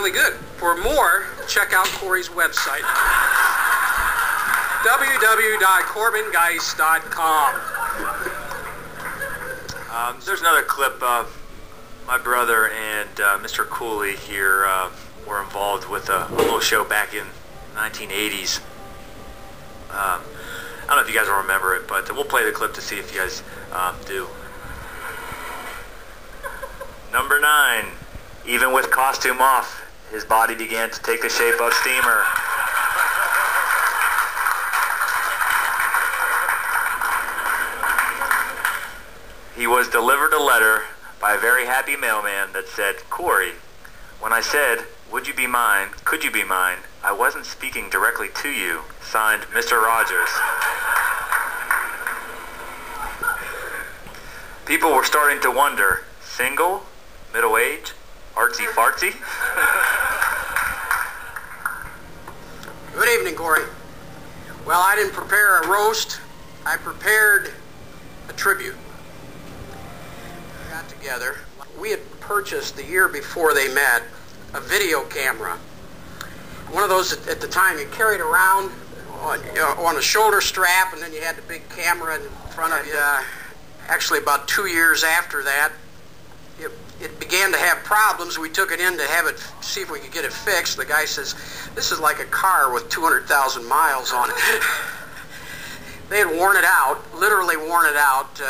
really good. For more, check out Cory's website, www.corbengeis.com. There's another clip of my brother and Mr. Cooley here were involved with a little show back in 1980s. I don't know if you guys will remember it, but we'll play the clip to see if you guys do. Number 9. Even with costume off, his body began to take the shape of steamer. He was delivered a letter by a very happy mailman that said, "Cory, when I said, would you be mine, could you be mine, I wasn't speaking directly to you. Signed, Mr. Rogers." People were starting to wonder, single, middle-aged, artsy-fartsy? Good evening, Cory. Well, I didn't prepare a roast. I prepared a tribute. We got together. We had purchased the year before they met a video camera. One of those at the time you carried around on a shoulder strap, and then you had the big camera in front of you. Actually, about 2 years after that, it began to have problems. We took it in to have it, see if we could get it fixed. The guy says, "This is like a car with 200,000 miles on it." They had worn it out, literally worn it out,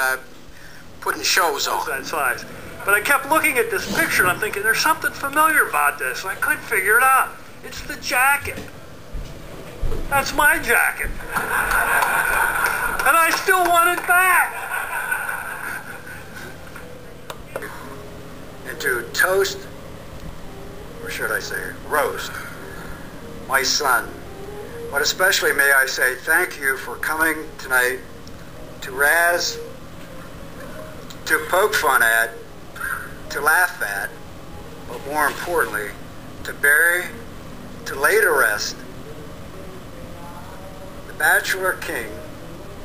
putting shows on. That size. But I kept looking at this picture and I'm thinking, there's something familiar about this. I couldn't figure it out. It's the jacket. That's my jacket. And I still want it back. And to toast, or should I say roast, my son. But especially may I say thank you for coming tonight to razz, to poke fun at, to laugh at, but more importantly, to bury, to lay to rest, the Bachelor King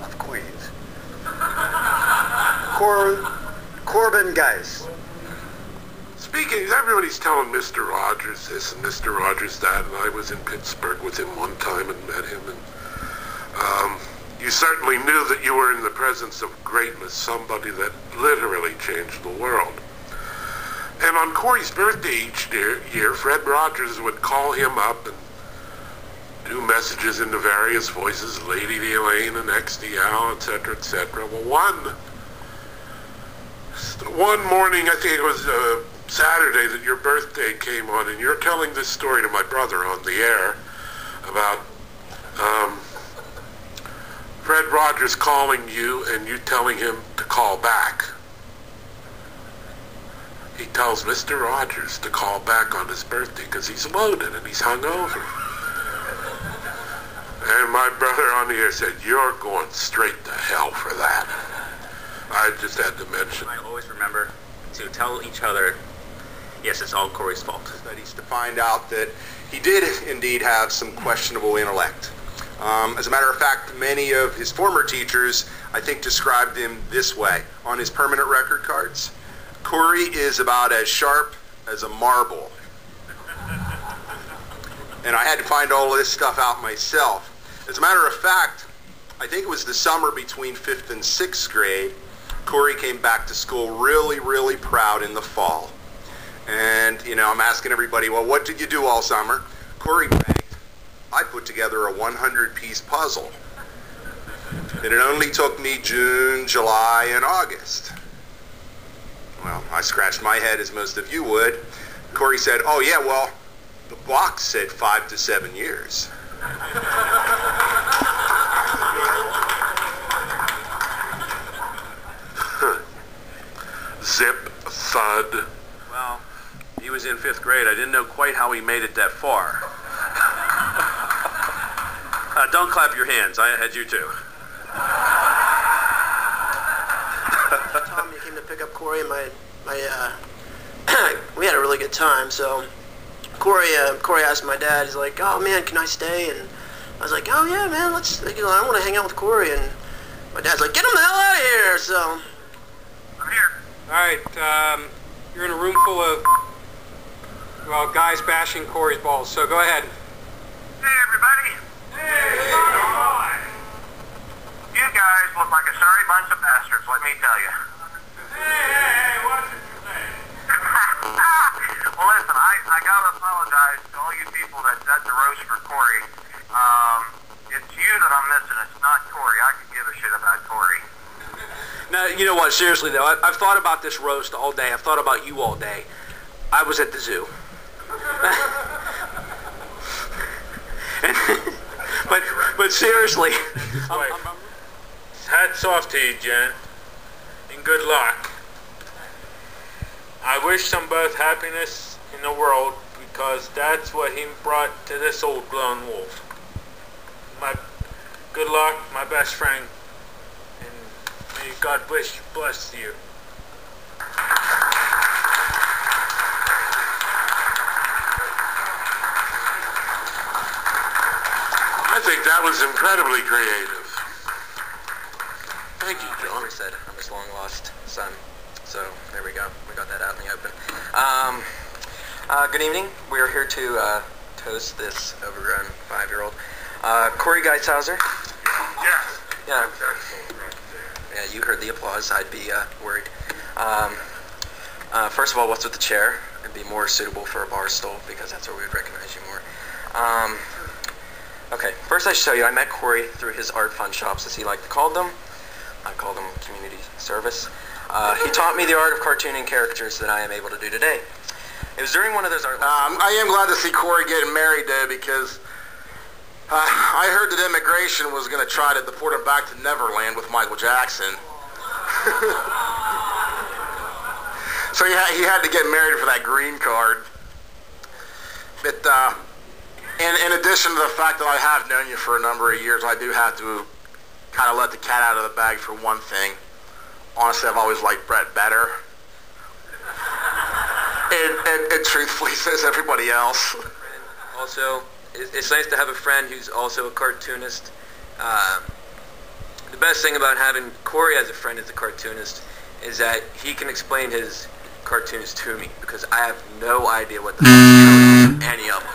of Queens, Corben Geis. Speaking, everybody's telling Mr. Rogers this and Mr. Rogers that, and I was in Pittsburgh with him one time and met him, and you certainly knew that you were in the presence of greatness, somebody that literally changed the world. And on Cory's birthday each year, Fred Rogers would call him up and do messages in the various voices, Lady Elaine and XDL, etc., etc. Well, one morning, I think it was Saturday, that your birthday came on, and you're telling this story to my brother on the air about Fred Rogers calling you and you telling him to call back. He tells Mr. Rogers to call back on his birthday because he's loaded and he's hungover. And my brother on the air said, "You're going straight to hell for that." I just had to mention. I always remember to tell each other, yes, it's all Cory's fault. Studies to find out that he did indeed have some questionable intellect. As a matter of fact, many of his former teachers, I think, described him this way on his permanent record cards. Cory is about as sharp as a marble. And I had to find all this stuff out myself. As a matter of fact, I think it was the summer between 5th and 6th grade, Cory came back to school really, really proud in the fall. And, I'm asking everybody, well, what did you do all summer? Cory bragged, I put together a 100-piece puzzle. And it only took me June, July, and August. Well, I scratched my head, as most of you would. Cory said, oh, yeah, well, the box said 5 to 7 years. Zip, thud. Well, he was in 5th grade. I didn't know quite how he made it that far. Don't clap your hands. I had you too. Tom, you came to pick up Cory and we had a really good time. So Cory asked my dad, he's like, oh man, can I stay? And I was like, oh yeah, man, I want to hang out with Cory. And my dad's like, get him the hell out of here. So I'm here. All right, you're in a room full of Well, Geis bashing Cory's balls, so go ahead. Hey, everybody. Hey, boy. You guys look like a sorry bunch of bastards, let me tell you. Hey, what's it say? Well, listen, I gotta apologize to all you people that set the roast for Cory. It's you that I'm missing. It's not Cory. I could give a shit about Cory. Now, you know what? Seriously, though, I've thought about this roast all day. I've thought about you all day. I was at the zoo. but seriously, hats off to you, Jen, and good luck. I wish them both happiness in the world because that's what he brought to this old lone wolf. Good luck, my best friend, and may God bless you. I think that was incredibly creative. Thank you, John. Like I said, I'm his long-lost son. So, there we go. We got that out in the open. Good evening. We're here to toast this overgrown 5-year-old. Cory Geishauser. Yes. Yeah. Yeah, you heard the applause. I'd be worried. First of all, what's with the chair? It'd be more suitable for a bar stool because that's where we'd recognize you more. Okay, first I should tell you, I met Cory through his art fun shops, as he liked to call them. I call them community service. He taught me the art of cartooning characters that I am able to do today. It was during one of those art lessons. I am glad to see Cory getting married, though, because I heard that immigration was going to try to deport him back to Neverland with Michael Jackson. So he had to get married for that green card. But in addition to the fact that I have known you for a number of years, I do have to kind of let the cat out of the bag for one thing. Honestly, I've always liked Bret better. And truthfully, so is everybody else. Also, it's nice to have a friend who's also a cartoonist. The best thing about having Cory as a friend as a cartoonist is that he can explain his cartoons to me, because I have no idea what the hell is any of them.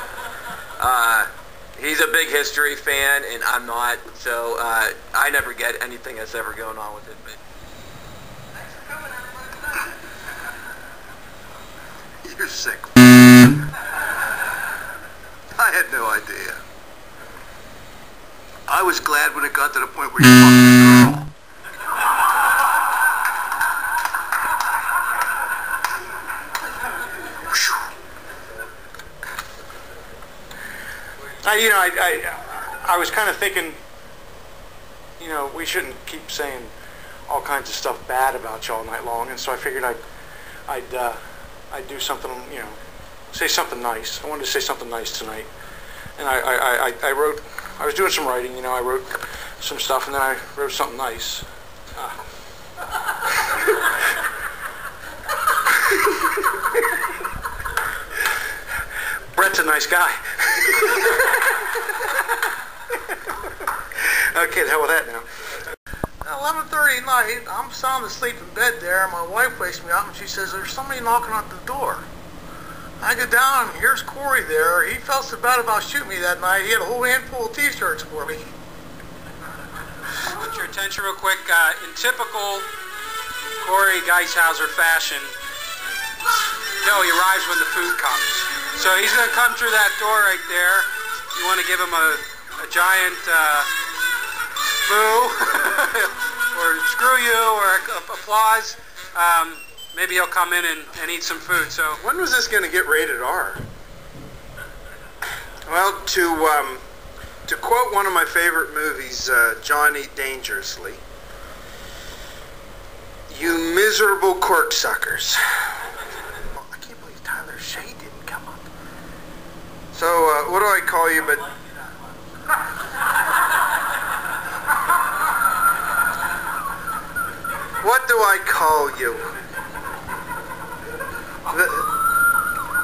He's a big history fan, and I'm not, so I never get anything that's ever going on with it. But You're sick. I had no idea. I was glad when it got to the point where you fucked the girl. I was kind of thinking, we shouldn't keep saying all kinds of stuff bad about you all night long, and so I figured I'd do something, say something nice. I wanted to say something nice tonight, and I wrote. I was doing some writing, I wrote some stuff, and then I wrote something nice. Bret's a nice guy. Okay, the hell with that now. 11:30 at night, I'm sound asleep in bed there, and my wife wakes me up and she says, there's somebody knocking at the door. I go down and here's Cory there. He felt so bad about shooting me that night, he had a whole handful of t-shirts for me. Get your attention real quick. In typical Cory Geishauser fashion, he arrives when the food comes. So he's going to come through that door right there. You want to give him a giant boo or screw you or applause. Maybe he'll come in and eat some food. So When was this going to get rated R? Well, to quote one of my favorite movies, John Eat Dangerously, you miserable corksuckers. I can't believe Tyler Shea didn't come up. So, what do I call you but... What do I call you?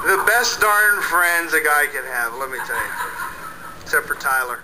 The best darn friends a guy can have, let me tell you. Except for Tyler.